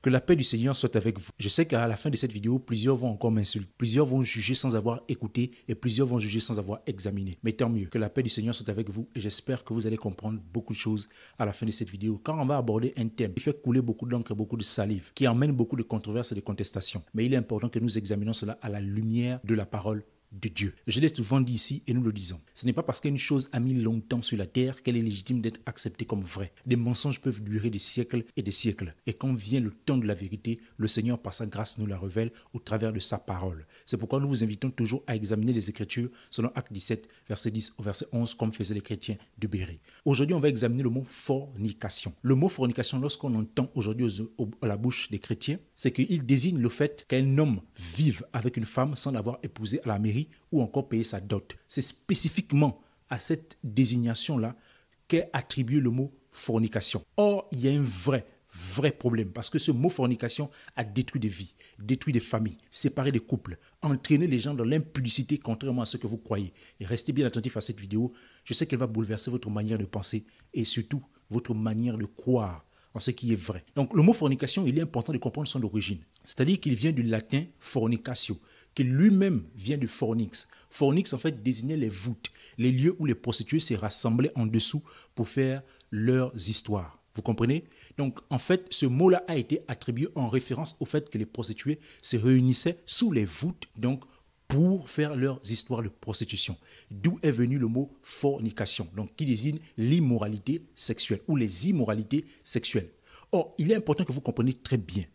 Que la paix du Seigneur soit avec vous. Je sais qu'à la fin de cette vidéo, plusieurs vont encore m'insulter. Plusieurs vont juger sans avoir écouté et plusieurs vont juger sans avoir examiné. Mais tant mieux, que la paix du Seigneur soit avec vous et j'espère que vous allez comprendre beaucoup de choses à la fin de cette vidéo. Quand on va aborder un thème qui fait couler beaucoup d'encre et beaucoup de salive, qui emmène beaucoup de controverses et de contestations, mais il est important que nous examinons cela à la lumière de la parole de Dieu. Je l'ai souvent dit ici et nous le disons. Ce n'est pas parce qu'une chose a mis longtemps sur la terre qu'elle est légitime d'être acceptée comme vraie. Des mensonges peuvent durer des siècles et des siècles. Et quand vient le temps de la vérité, le Seigneur par sa grâce nous la révèle au travers de sa parole. C'est pourquoi nous vous invitons toujours à examiner les Écritures selon Acte 17, verset 10 au verset 11, comme faisaient les chrétiens de Bérée. Aujourd'hui, on va examiner le mot fornication. Le mot fornication, lorsqu'on l'entend aujourd'hui à la bouche des chrétiens, c'est qu'il désigne le fait qu'un homme vive avec une femme sans l'avoir épousée à la mairie ou encore payer sa dot. C'est spécifiquement à cette désignation-là qu'est attribué le mot fornication. Or, il y a un vrai problème parce que ce mot fornication a détruit des vies, détruit des familles, séparé des couples, entraîné les gens dans l'impudicité contrairement à ce que vous croyez. Et restez bien attentifs à cette vidéo. Je sais qu'elle va bouleverser votre manière de penser et surtout votre manière de croire en ce qui est vrai. Donc, le mot fornication, il est important de comprendre son origine. C'est-à-dire qu'il vient du latin fornicatio, qui lui-même vient de fornix. Fornix, en fait, désignait les voûtes, les lieux où les prostituées se rassemblaient en dessous pour faire leurs histoires. Vous comprenez? Donc, en fait, ce mot-là a été attribué en référence au fait que les prostituées se réunissaient sous les voûtes, donc, pour faire leurs histoires de prostitution. D'où est venu le mot fornication, donc qui désigne l'immoralité sexuelle ou les immoralités sexuelles. Or, il est important que vous compreniez très bien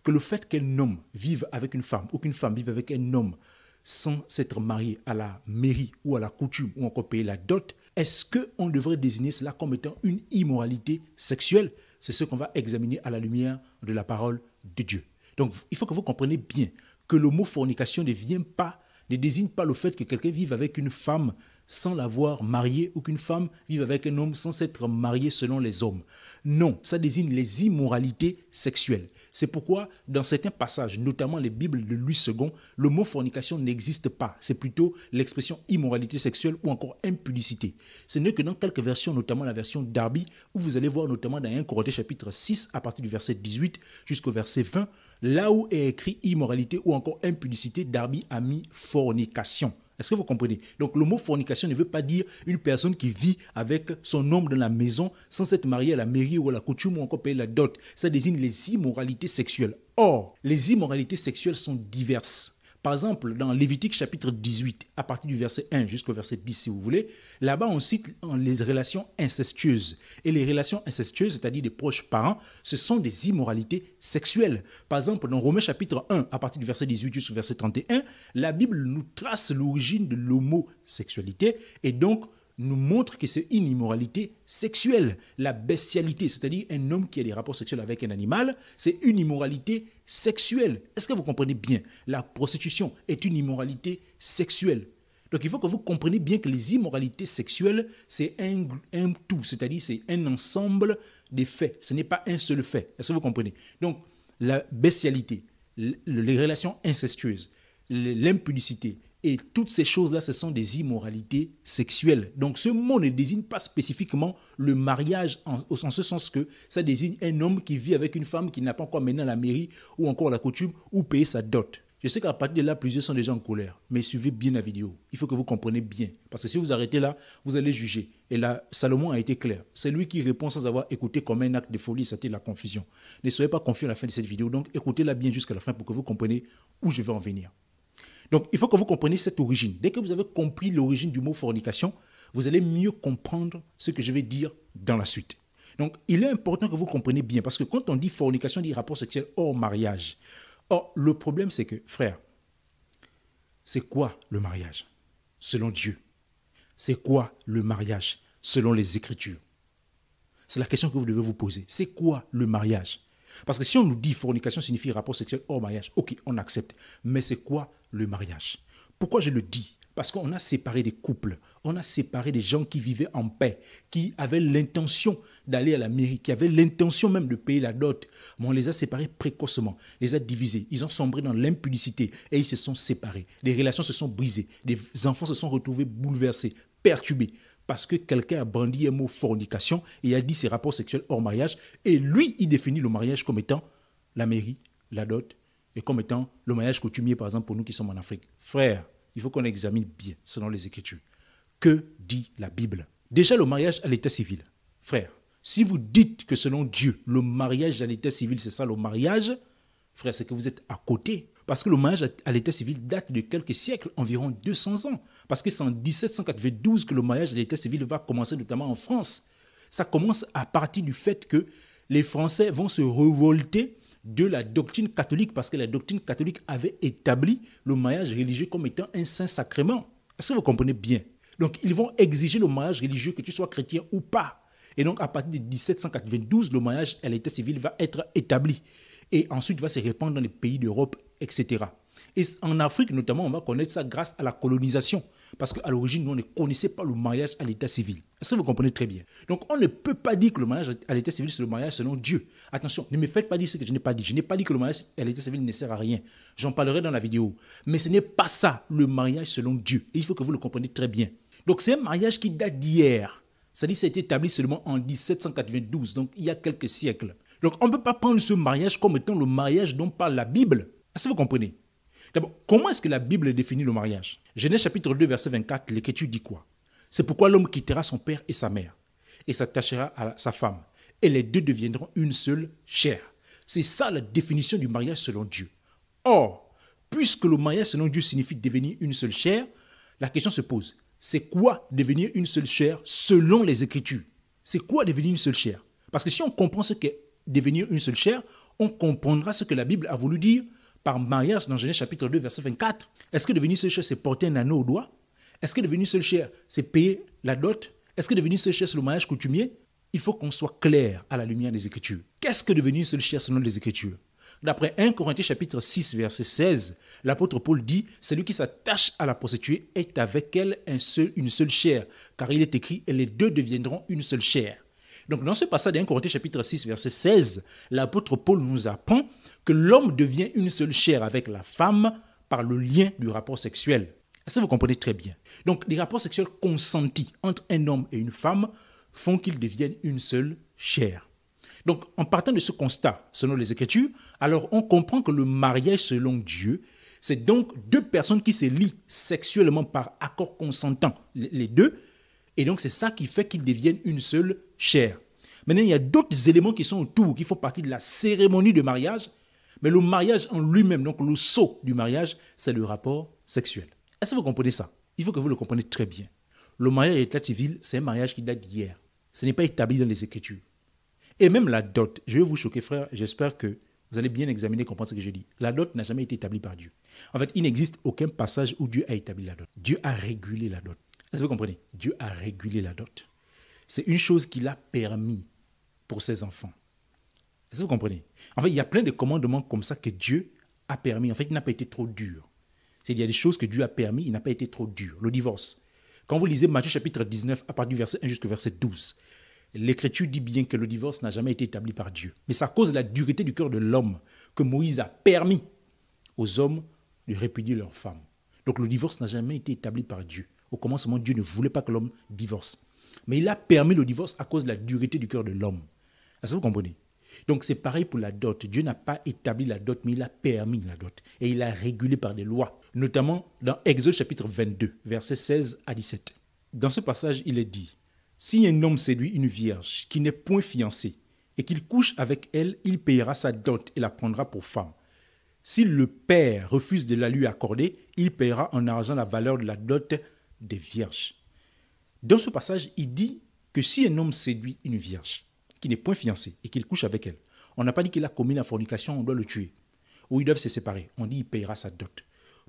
que le fait qu'un homme vive avec une femme ou qu'une femme vive avec un homme sans s'être marié à la mairie ou à la coutume ou encore payer la dot, est-ce qu'on devrait désigner cela comme étant une immoralité sexuelle? C'est ce qu'on va examiner à la lumière de la parole de Dieu. Donc, il faut que vous compreniez bien que le mot fornication ne désigne pas le fait que quelqu'un vive avec une femme sans l'avoir mariée ou qu'une femme vive avec un homme sans s'être mariée selon les hommes. Non, ça désigne les immoralités sexuelles. C'est pourquoi, dans certains passages, notamment les Bibles de Louis II, le mot fornication n'existe pas. C'est plutôt l'expression immoralité sexuelle ou encore impudicité. Ce n'est que dans quelques versions, notamment la version Darby, où vous allez voir notamment dans 1 Corinthiens chapitre 6, à partir du verset 18 jusqu'au verset 20, là où est écrit immoralité ou encore impudicité, Darby a mis fornication. Est-ce que vous comprenez? Donc le mot fornication ne veut pas dire une personne qui vit avec son homme dans la maison sans s'être mariée à la mairie ou à la coutume ou encore payer la dot. Ça désigne les immoralités sexuelles. Or, les immoralités sexuelles sont diverses. Par exemple, dans Lévitique chapitre 18, à partir du verset 1 jusqu'au verset 10, si vous voulez, là-bas, on cite les relations incestueuses. Et les relations incestueuses, c'est-à-dire des proches parents, ce sont des immoralités sexuelles. Par exemple, dans Romains chapitre 1, à partir du verset 18 jusqu'au verset 31, la Bible nous trace l'origine de l'homosexualité et donc nous montre que c'est une immoralité sexuelle. La bestialité, c'est-à-dire un homme qui a des rapports sexuels avec un animal, c'est une immoralité sexuelle. Est-ce que vous comprenez bien? La prostitution est une immoralité sexuelle. Donc il faut que vous compreniez bien que les immoralités sexuelles, c'est un tout, c'est-à-dire c'est un ensemble des faits. Ce n'est pas un seul fait. Est-ce que vous comprenez? Donc la bestialité, les relations incestueuses, l'impudicité, et toutes ces choses-là, ce sont des immoralités sexuelles. Donc ce mot ne désigne pas spécifiquement le mariage en ce sens que ça désigne un homme qui vit avec une femme qui n'a pas encore mené à la mairie ou encore à la coutume ou payé sa dot. Je sais qu'à partir de là, plusieurs sont déjà en colère, mais suivez bien la vidéo. Il faut que vous compreniez bien, parce que si vous arrêtez là, vous allez juger. Et là, Salomon a été clair. C'est lui qui répond sans avoir écouté comme un acte de folie, c'était la confusion. Ne soyez pas confus à la fin de cette vidéo, donc écoutez-la bien jusqu'à la fin pour que vous compreniez où je vais en venir. Donc, il faut que vous compreniez cette origine. Dès que vous avez compris l'origine du mot fornication, vous allez mieux comprendre ce que je vais dire dans la suite. Donc, il est important que vous compreniez bien, parce que quand on dit fornication, on dit rapport sexuel hors mariage. Or, le problème, c'est que, frère, c'est quoi le mariage selon Dieu? C'est quoi le mariage selon les Écritures? C'est la question que vous devez vous poser. C'est quoi le mariage? Parce que si on nous dit fornication signifie rapport sexuel hors mariage, ok, on accepte. Mais c'est quoi le mariage? Pourquoi je le dis? Parce qu'on a séparé des couples, on a séparé des gens qui vivaient en paix, qui avaient l'intention d'aller à la mairie, qui avaient l'intention même de payer la dot. Mais on les a séparés précocement, les a divisés. Ils ont sombré dans l'impudicité et ils se sont séparés. Les relations se sont brisées, des enfants se sont retrouvés bouleversés, perturbés. Parce que quelqu'un a brandi un mot fornication et a dit ses rapports sexuels hors mariage. Et lui, il définit le mariage comme étant la mairie, la dot, et comme étant le mariage coutumier, par exemple, pour nous qui sommes en Afrique. Frère, il faut qu'on examine bien, selon les Écritures. Que dit la Bible? Déjà, le mariage à l'état civil. Frère, si vous dites que selon Dieu, le mariage à l'état civil, c'est ça le mariage, frère, c'est que vous êtes à côté. Parce que le mariage à l'état civil date de quelques siècles, environ 200 ans. Parce que c'est en 1792 que le mariage à l'état civil va commencer, notamment en France. Ça commence à partir du fait que les Français vont se révolter de la doctrine catholique, parce que la doctrine catholique avait établi le mariage religieux comme étant un saint sacrement. Est-ce que vous comprenez bien? Donc, ils vont exiger le mariage religieux, que tu sois chrétien ou pas. Et donc, à partir de 1792, le mariage à l'état civil va être établi. Et ensuite, va se répandre dans les pays d'Europe, etc. Et en Afrique, notamment, on va connaître ça grâce à la colonisation. Parce qu'à l'origine, nous, on ne connaissait pas le mariage à l'état civil. Est-ce que vous comprenez très bien? Donc, on ne peut pas dire que le mariage à l'état civil, c'est le mariage selon Dieu. Attention, ne me faites pas dire ce que je n'ai pas dit. Je n'ai pas dit que le mariage à l'état civil ne sert à rien. J'en parlerai dans la vidéo. Mais ce n'est pas ça, le mariage selon Dieu. Et il faut que vous le compreniez très bien. Donc, c'est un mariage qui date d'hier. C'est-à-dire que ça a été établi seulement en 1792, donc il y a quelques siècles. Donc, on ne peut pas prendre ce mariage comme étant le mariage dont parle la Bible. Est-ce que vous comprenez? D'abord, comment est-ce que la Bible définit le mariage? Genèse chapitre 2, verset 24, l'Écriture dit quoi? C'est pourquoi l'homme quittera son père et sa mère et s'attachera à sa femme. Et les deux deviendront une seule chair. C'est ça la définition du mariage selon Dieu. Or, puisque le mariage selon Dieu signifie devenir une seule chair, la question se pose. C'est quoi devenir une seule chair selon les Écritures? C'est quoi devenir une seule chair? Parce que si on comprend ce qu'est devenir une seule chair, on comprendra ce que la Bible a voulu dire par mariage dans Genèse chapitre 2, verset 24. Est-ce que devenir une seule chair, c'est porter un anneau au doigt? Est-ce que devenir une seule chair, c'est payer la dot? Est-ce que devenir une seule chair, c'est le mariage coutumier? Il faut qu'on soit clair à la lumière des Écritures. Qu'est-ce que devenir une seule chair selon les Écritures? D'après 1 Corinthiens chapitre 6, verset 16, l'apôtre Paul dit « Celui qui s'attache à la prostituée est avec elle une seule chair, car il est écrit « Et les deux deviendront une seule chair ». Donc dans ce passage de 1 Corinthiens chapitre 6, verset 16, l'apôtre Paul nous apprend que l'homme devient une seule chair avec la femme par le lien du rapport sexuel. Est-ce que vous comprenez très bien? Donc les rapports sexuels consentis entre un homme et une femme font qu'ils deviennent une seule chair. Donc, en partant de ce constat, selon les Écritures, alors on comprend que le mariage selon Dieu, c'est donc deux personnes qui se lient sexuellement par accord consentant, les deux, et donc c'est ça qui fait qu'ils deviennent une seule chair. Maintenant, il y a d'autres éléments qui sont autour, qui font partie de la cérémonie de mariage, mais le mariage en lui-même, donc le sceau du mariage, c'est le rapport sexuel. Est-ce que vous comprenez ça? Il faut que vous le compreniez très bien. Le mariage à l'état civil, c'est un mariage qui date d'hier. Ce n'est pas établi dans les Écritures. Et même la dot, je vais vous choquer frère, j'espère que vous allez bien examiner et comprendre ce que je dis. La dot n'a jamais été établie par Dieu. En fait, il n'existe aucun passage où Dieu a établi la dot. Dieu a régulé la dot. Est-ce que vous comprenez? Dieu a régulé la dot. C'est une chose qu'il a permis pour ses enfants. Est-ce que vous comprenez? En fait, il y a plein de commandements comme ça que Dieu a permis. En fait, il n'a pas été trop dur. C'est-à-dire, il y a des choses que Dieu a permis, il n'a pas été trop dur. Le divorce. Quand vous lisez Matthieu chapitre 19, à partir du verset 1 jusqu'au verset 12, l'Écriture dit bien que le divorce n'a jamais été établi par Dieu. Mais c'est à cause de la dureté du cœur de l'homme que Moïse a permis aux hommes de répudier leurs femmes. Donc le divorce n'a jamais été établi par Dieu. Au commencement, Dieu ne voulait pas que l'homme divorce. Mais il a permis le divorce à cause de la dureté du cœur de l'homme. Est-ce que vous comprenez? Donc c'est pareil pour la dot. Dieu n'a pas établi la dot, mais il a permis la dot. Et il a régulé par des lois. Notamment dans Exode chapitre 22, versets 16 à 17. Dans ce passage, il est dit: si un homme séduit une vierge qui n'est point fiancée et qu'il couche avec elle, il payera sa dot et la prendra pour femme. Si le père refuse de la lui accorder, il payera en argent la valeur de la dot des vierges. Dans ce passage, il dit que si un homme séduit une vierge qui n'est point fiancée et qu'il couche avec elle, on n'a pas dit qu'il a commis la fornication, on doit le tuer. Ou ils doivent se séparer. On dit qu'il payera sa dot.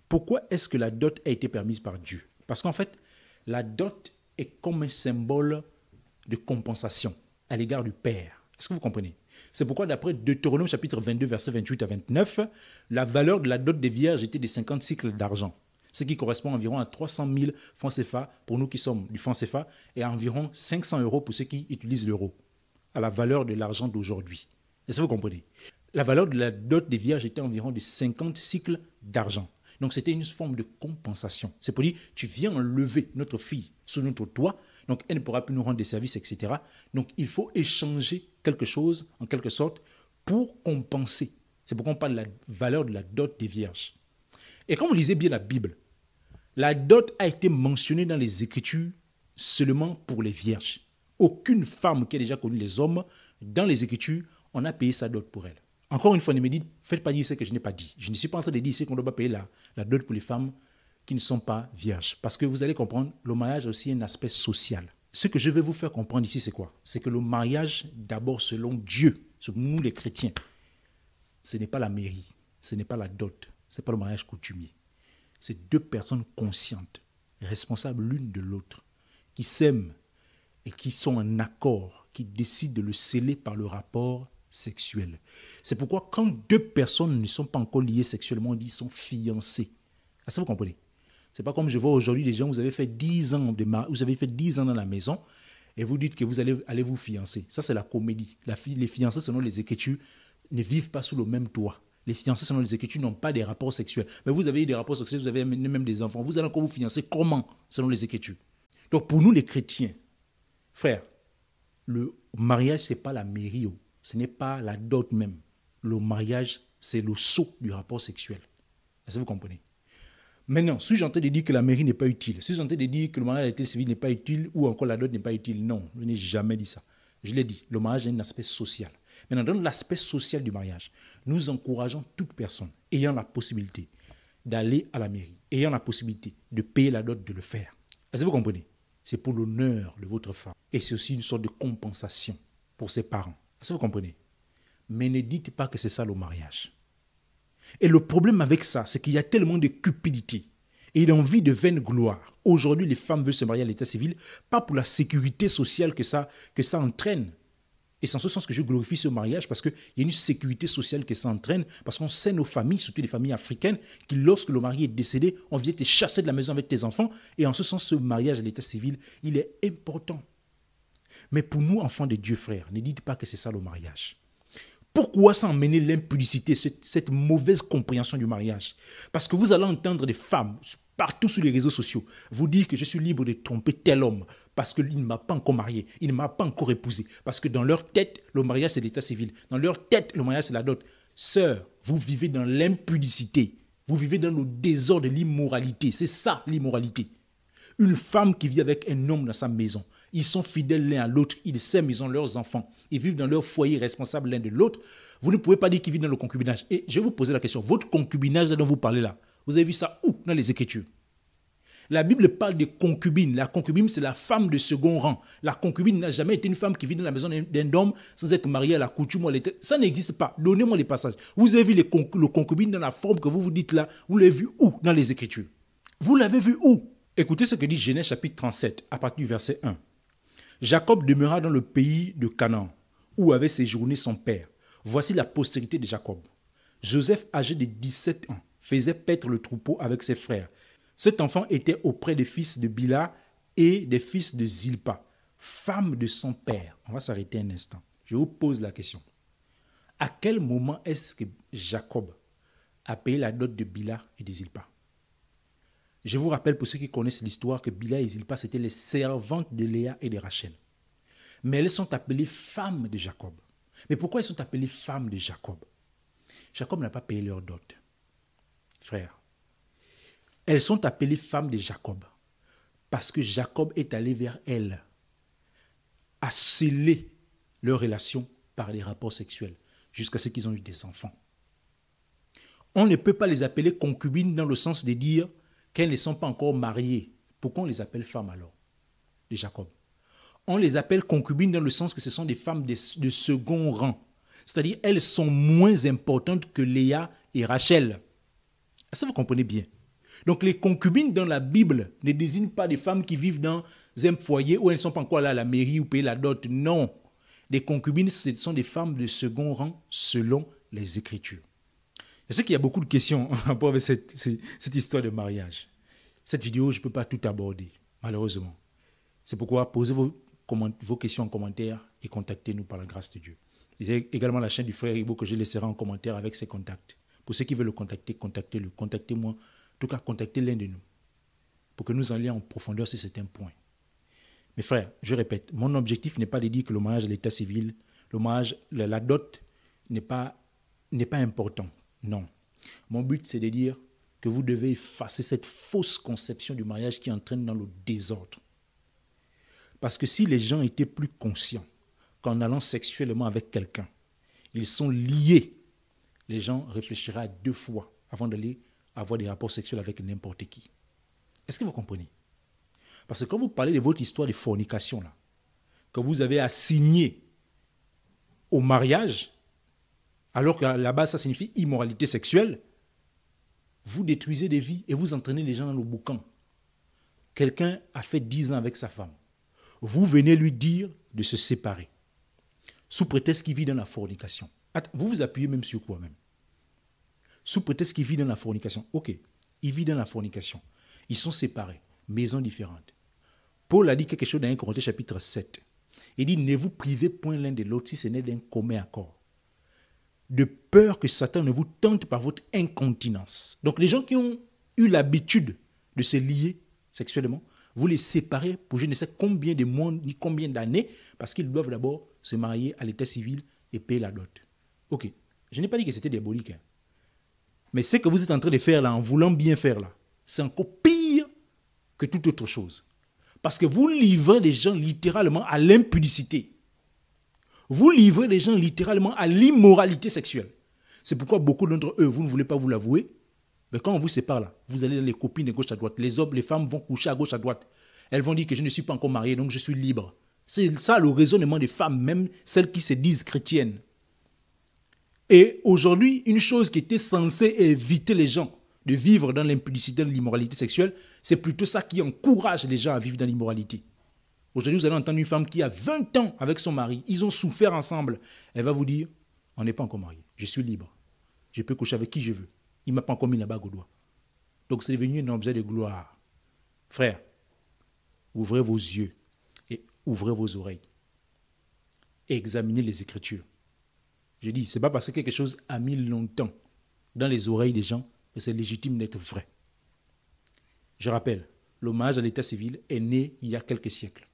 Pourquoi est-ce que la dot a été permise par Dieu? Parce qu'en fait, la dot est comme un symbole de compensation à l'égard du Père. Est-ce que vous comprenez? C'est pourquoi d'après Deutéronome chapitre 22, versets 28 à 29, la valeur de la dot des vierges était de 50 cycles d'argent, ce qui correspond environ à 300 000 francs CFA pour nous qui sommes du franc CFA et à environ 500 € pour ceux qui utilisent l'euro, à la valeur de l'argent d'aujourd'hui. Est-ce que vous comprenez? La valeur de la dot des vierges était environ de 50 cycles d'argent. Donc c'était une forme de compensation. C'est pour dire, tu viens enlever notre fille sous notre toit, donc elle ne pourra plus nous rendre des services, etc. Donc il faut échanger quelque chose, en quelque sorte, pour compenser C'est pourquoi on parle de la valeur de la dot des vierges. Et quand vous lisez bien la Bible, la dot a été mentionnée dans les Écritures seulement pour les vierges. Aucune femme qui a déjà connu les hommes, dans les Écritures, on a payé sa dot pour elle. Encore une fois, ne me dites, faites pas dire ce que je n'ai pas dit. Je ne suis pas en train de dire ici qu'on ne doit pas payer la dot pour les femmes qui ne sont pas vierges. Parce que vous allez comprendre, le mariage a aussi un aspect social. Ce que je vais vous faire comprendre ici, c'est quoi? C'est que le mariage, d'abord selon Dieu, selon nous les chrétiens, ce n'est pas la mairie, ce n'est pas la dot, ce n'est pas le mariage coutumier. C'est deux personnes conscientes, responsables l'une de l'autre, qui s'aiment et qui sont en accord, qui décident de le sceller par le rapport sexuel. C'est pourquoi quand deux personnes ne sont pas encore liées sexuellement, on dit qu'ils sont fiancés. Est-ce que vous comprenez? C'est pas comme je vois aujourd'hui des gens, vous avez fait 10 ans vous avez fait 10 ans dans la maison et vous dites que vous allez vous fiancer. Ça, c'est la comédie. Les fiancés, selon les Écritures, ne vivent pas sous le même toit. Les fiancés, selon les Écritures, n'ont pas des rapports sexuels. Mais vous avez eu des rapports sexuels, vous avez même des enfants. Vous allez encore vous fiancer comment, selon les Écritures? Donc, pour nous, les chrétiens, frères, le mariage, ce n'est pas la mairie, ce n'est pas la dot même. Le mariage, c'est le sceau du rapport sexuel. Est-ce que vous comprenez? Maintenant, suis-je en train de dire que la mairie n'est pas utile? Suis-je en train de dire que le mariage à l'état civil n'est pas utile ou encore la dot n'est pas utile? Non, je n'ai jamais dit ça. Je l'ai dit, le mariage a un aspect social. Maintenant, dans l'aspect social du mariage, nous encourageons toute personne ayant la possibilité d'aller à la mairie, ayant la possibilité de payer la dot, de le faire. Est-ce que vous comprenez? C'est pour l'honneur de votre femme. Et c'est aussi une sorte de compensation pour ses parents. Est-ce que vous comprenez? Mais ne dites pas que c'est ça le mariage. Et le problème avec ça, c'est qu'il y a tellement de cupidité et d'envie de vaine gloire. Aujourd'hui, les femmes veulent se marier à l'état civil, pas pour la sécurité sociale que ça entraîne. Et c'est en ce sens que je glorifie ce mariage, parce qu'il y a une sécurité sociale que ça entraîne, parce qu'on sait nos familles, surtout les familles africaines, qui lorsque le mari est décédé, on vient te chasser de la maison avec tes enfants. Et en ce sens, ce mariage à l'état civil, il est important. Mais pour nous, enfants de Dieu, frères, ne dites pas que c'est ça le mariage. Pourquoi ça emmener l'impudicité, cette mauvaise compréhension du mariage? Parce que vous allez entendre des femmes partout sur les réseaux sociaux vous dire que je suis libre de tromper tel homme parce qu'il ne m'a pas encore marié, il ne m'a pas encore épousé. Parce que dans leur tête, le mariage c'est l'état civil. Dans leur tête, le mariage c'est la dot. Sœur, vous vivez dans l'impudicité. Vous vivez dans le désordre de l'immoralité. C'est ça l'immoralité. Une femme qui vit avec un homme dans sa maison. Ils sont fidèles l'un à l'autre, ils s'aiment, ils ont leurs enfants. Ils vivent dans leur foyer responsables l'un de l'autre. Vous ne pouvez pas dire qu'ils vivent dans le concubinage. Et je vais vous poser la question, votre concubinage dont vous parlez là, vous avez vu ça où dans les Écritures? La Bible parle de concubine. La concubine, c'est la femme de second rang. La concubine n'a jamais été une femme qui vit dans la maison d'un homme sans être mariée à la coutume. Ça n'existe pas. Donnez-moi les passages. Vous avez vu le concubine dans la forme que vous vous dites là. Vous l'avez vu où dans les Écritures? Vous l'avez vu où? Écoutez ce que dit Genèse chapitre 37 à partir du verset 1. Jacob demeura dans le pays de Canaan, où avait séjourné son père. Voici la postérité de Jacob. Joseph, âgé de 17 ans, faisait paître le troupeau avec ses frères. Cet enfant était auprès des fils de Bila et des fils de Zilpa, femme de son père. On va s'arrêter un instant. Je vous pose la question. À quel moment est-ce que Jacob a payé la dot de Bila et de Zilpa? Je vous rappelle, pour ceux qui connaissent l'histoire, que Bila et Zilpa, c'était les servantes de Léa et de Rachel. Mais elles sont appelées femmes de Jacob. Mais pourquoi elles sont appelées femmes de Jacob? Jacob n'a pas payé leur dot. Frère, elles sont appelées femmes de Jacob parce que Jacob est allé vers elles, a scellé leur relation par les rapports sexuels, jusqu'à ce qu'ils ont eu des enfants. On ne peut pas les appeler concubines dans le sens de dire qu'elles ne sont pas encore mariées. Pourquoi on les appelle femmes alors, de Jacob? On les appelle concubines dans le sens que ce sont des femmes de second rang. C'est-à-dire elles sont moins importantes que Léa et Rachel. Est-ce que vous comprenez bien? Donc les concubines dans la Bible ne désignent pas des femmes qui vivent dans un foyer où elles ne sont pas encore là à la mairie ou payer la dot. Non. Les concubines, ce sont des femmes de second rang selon les Écritures. Je sais qu'il y a beaucoup de questions en rapport avec cette histoire de mariage. Cette vidéo, je ne peux pas tout aborder, malheureusement. C'est pourquoi posez vos questions en commentaire et contactez-nous par la grâce de Dieu. Il y a également la chaîne du frère Ibo que je laisserai en commentaire avec ses contacts. Pour ceux qui veulent le contacter, contactez-le. Contactez-moi. En tout cas, contactez l'un de nous pour que nous allions en profondeur sur certains points. Mes frères, je répète, mon objectif n'est pas de dire que le mariage à l'état civil, le mariage, la dot n'est pas n'est pas important. Non. Mon but, c'est de dire que vous devez effacer cette fausse conception du mariage qui entraîne dans le désordre. Parce que si les gens étaient plus conscients qu'en allant sexuellement avec quelqu'un, ils sont liés, les gens réfléchiraient à 2 fois avant d'aller avoir des rapports sexuels avec n'importe qui. Est-ce que vous comprenez? Parce que quand vous parlez de votre histoire de fornication, là, que vous avez assigné au mariage, alors que là-bas, ça signifie immoralité sexuelle, vous détruisez des vies et vous entraînez les gens dans le boucan. Quelqu'un a fait 10 ans avec sa femme. Vous venez lui dire de se séparer, sous prétexte qu'il vit dans la fornication. Vous vous appuyez même sur quoi même? Sous prétexte qu'il vit dans la fornication. Ok, il vit dans la fornication. Ils sont séparés, maisons différentes. Paul a dit quelque chose dans 1 Corinthiens chapitre 7. Il dit, ne vous privez point l'un de l'autre si ce n'est d'un commun accord, de peur que Satan ne vous tente par votre incontinence. Donc les gens qui ont eu l'habitude de se lier sexuellement, vous les séparez pour je ne sais combien de mois ni combien d'années, parce qu'ils doivent d'abord se marier à l'état civil et payer la dot. Ok, je n'ai pas dit que c'était diabolique. Hein. Mais ce que vous êtes en train de faire là, en voulant bien faire là, c'est encore pire que toute autre chose. Parce que vous livrez les gens littéralement à l'impudicité. Vous livrez les gens littéralement à l'immoralité sexuelle. C'est pourquoi beaucoup d'entre eux, vous ne voulez pas vous l'avouer, mais quand on vous sépare là, vous allez dans les copines de gauche à droite. Les hommes, les femmes vont coucher à gauche à droite. Elles vont dire que je ne suis pas encore mariée, donc je suis libre. C'est ça le raisonnement des femmes, même celles qui se disent chrétiennes. Et aujourd'hui, une chose qui était censée éviter les gens de vivre dans l'impudicité, dans l'immoralité sexuelle, c'est plutôt ça qui encourage les gens à vivre dans l'immoralité. Aujourd'hui, vous allez entendre une femme qui a 20 ans avec son mari, ils ont souffert ensemble. Elle va vous dire, on n'est pas encore mariés, je suis libre, je peux coucher avec qui je veux. Il ne m'a pas encore mis la bague au doigt. Donc c'est devenu un objet de gloire. Frère, ouvrez vos yeux et ouvrez vos oreilles. Et examinez les Écritures. Je dis, ce n'est pas parce que quelque chose a mis longtemps dans les oreilles des gens que c'est légitime d'être vrai. Je rappelle, le mariage à l'état civil est né il y a quelques siècles,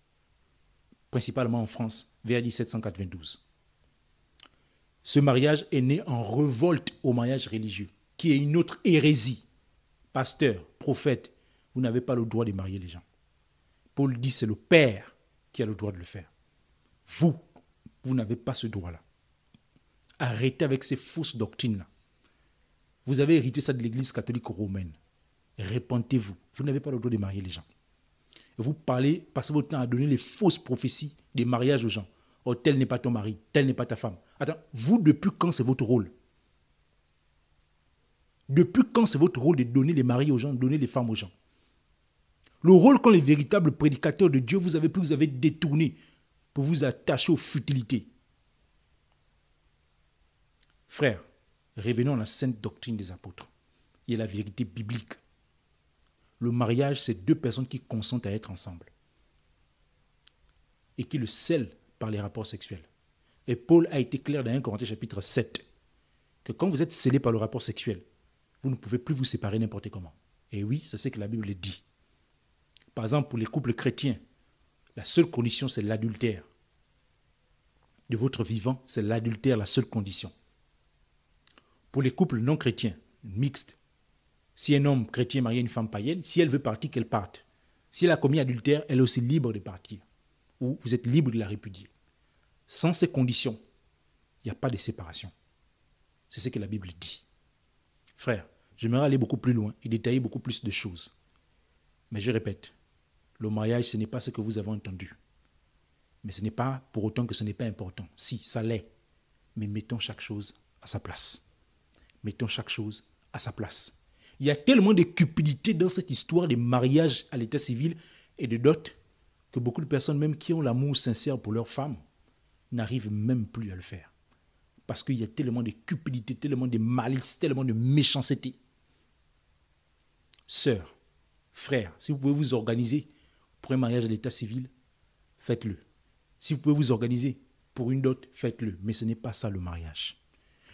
principalement en France, vers 1792. Ce mariage est né en révolte au mariage religieux, qui est une autre hérésie. Pasteur, prophète, vous n'avez pas le droit de marier les gens. Paul dit, c'est le Père qui a le droit de le faire. Vous n'avez pas ce droit-là. Arrêtez avec ces fausses doctrines-là. Vous avez hérité ça de l'Église catholique romaine. Répentez-vous. Vous n'avez pas le droit de marier les gens. Vous passez votre temps à donner les fausses prophéties des mariages aux gens. Oh, tel n'est pas ton mari, tel n'est pas ta femme. Attends, vous, depuis quand c'est votre rôle? Depuis quand c'est votre rôle de donner les maris aux gens, de donner les femmes aux gens? Le rôle qu'ont les véritables prédicateurs de Dieu, vous avez détourné pour vous attacher aux futilités. Frères, revenons à la sainte doctrine des apôtres et à la vérité biblique. Le mariage, c'est 2 personnes qui consentent à être ensemble et qui le scellent par les rapports sexuels. Et Paul a été clair dans 1 Corinthiens chapitre 7 que quand vous êtes scellés par le rapport sexuel, vous ne pouvez plus vous séparer n'importe comment. Et oui, c'est ce que la Bible dit. Par exemple, pour les couples chrétiens, la seule condition, c'est l'adultère. De votre vivant, c'est l'adultère, la seule condition. Pour les couples non chrétiens, mixtes, si un homme chrétien marie une femme païenne, si elle veut partir, qu'elle parte. Si elle a commis adultère, elle est aussi libre de partir. Ou vous êtes libre de la répudier. Sans ces conditions, il n'y a pas de séparation. C'est ce que la Bible dit. Frère, j'aimerais aller beaucoup plus loin et détailler beaucoup plus de choses. Mais je répète, le mariage, ce n'est pas ce que vous avez entendu. Mais ce n'est pas pour autant que ce n'est pas important. Si, ça l'est. Mais mettons chaque chose à sa place. Mettons chaque chose à sa place. Il y a tellement de cupidité dans cette histoire de mariage à l'état civil et de dot que beaucoup de personnes, même qui ont l'amour sincère pour leur femme, n'arrivent même plus à le faire. Parce qu'il y a tellement de cupidité, tellement de malice, tellement de méchanceté. Sœurs, frères, si vous pouvez vous organiser pour un mariage à l'état civil, faites-le. Si vous pouvez vous organiser pour une dot, faites-le. Mais ce n'est pas ça le mariage.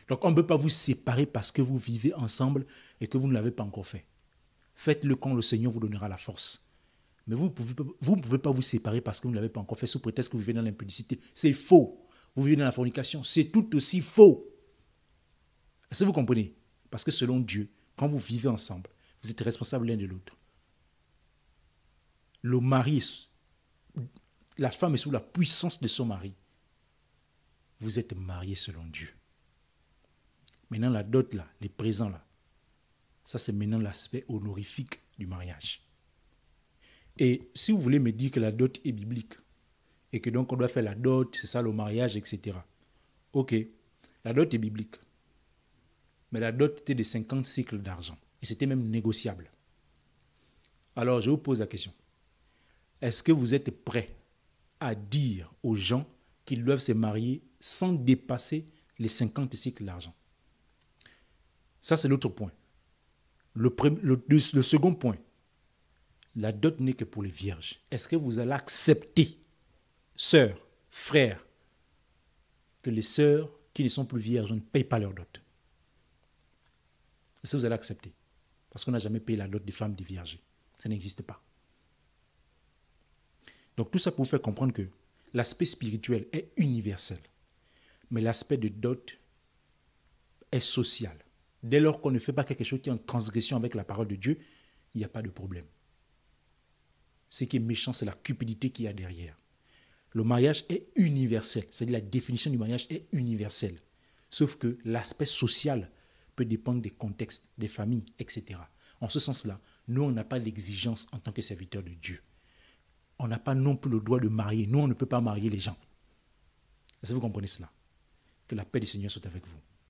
Donc on ne peut pas vous séparer parce que vous vivez ensemble et que vous ne l'avez pas encore fait. Faites-le quand le Seigneur vous donnera la force. Mais vous ne pouvez pas vous séparer parce que vous ne l'avez pas encore fait sous prétexte que vous vivez dans l'impudicité. C'est faux. Vous vivez dans la fornication. C'est tout aussi faux. Est-ce que vous comprenez? Parce que selon Dieu, quand vous vivez ensemble, vous êtes responsables l'un de l'autre. Le mari, la femme est sous la puissance de son mari. Vous êtes mariés selon Dieu. Maintenant, la dot là, les présents là, ça c'est maintenant l'aspect honorifique du mariage. Et si vous voulez me dire que la dot est biblique, et que donc on doit faire la dot, c'est ça le mariage, etc. Ok, la dot est biblique. Mais la dot était de 50 cycles d'argent. Et c'était même négociable. Alors je vous pose la question. Est-ce que vous êtes prêts à dire aux gens qu'ils doivent se marier sans dépasser les 50 cycles d'argent? Ça, c'est l'autre point. Le second point, la dot n'est que pour les vierges. Est-ce que vous allez accepter, sœurs, frères, que les sœurs qui ne sont plus vierges ne payent pas leur dot? Est-ce que vous allez accepter? Parce qu'on n'a jamais payé la dot des femmes des vierges. Ça n'existe pas. Donc tout ça pour vous faire comprendre que l'aspect spirituel est universel. Mais l'aspect de dot est social. Dès lors qu'on ne fait pas quelque chose qui est en transgression avec la parole de Dieu, il n'y a pas de problème. Ce qui est méchant, c'est la cupidité qu'il y a derrière. Le mariage est universel. C'est-à-dire la définition du mariage est universelle. Sauf que l'aspect social peut dépendre des contextes, des familles, etc. En ce sens-là, nous, on n'a pas l'exigence en tant que serviteurs de Dieu. On n'a pas non plus le droit de marier. Nous, on ne peut pas marier les gens. Est-ce que vous comprenez cela? Que la paix du Seigneur soit avec vous.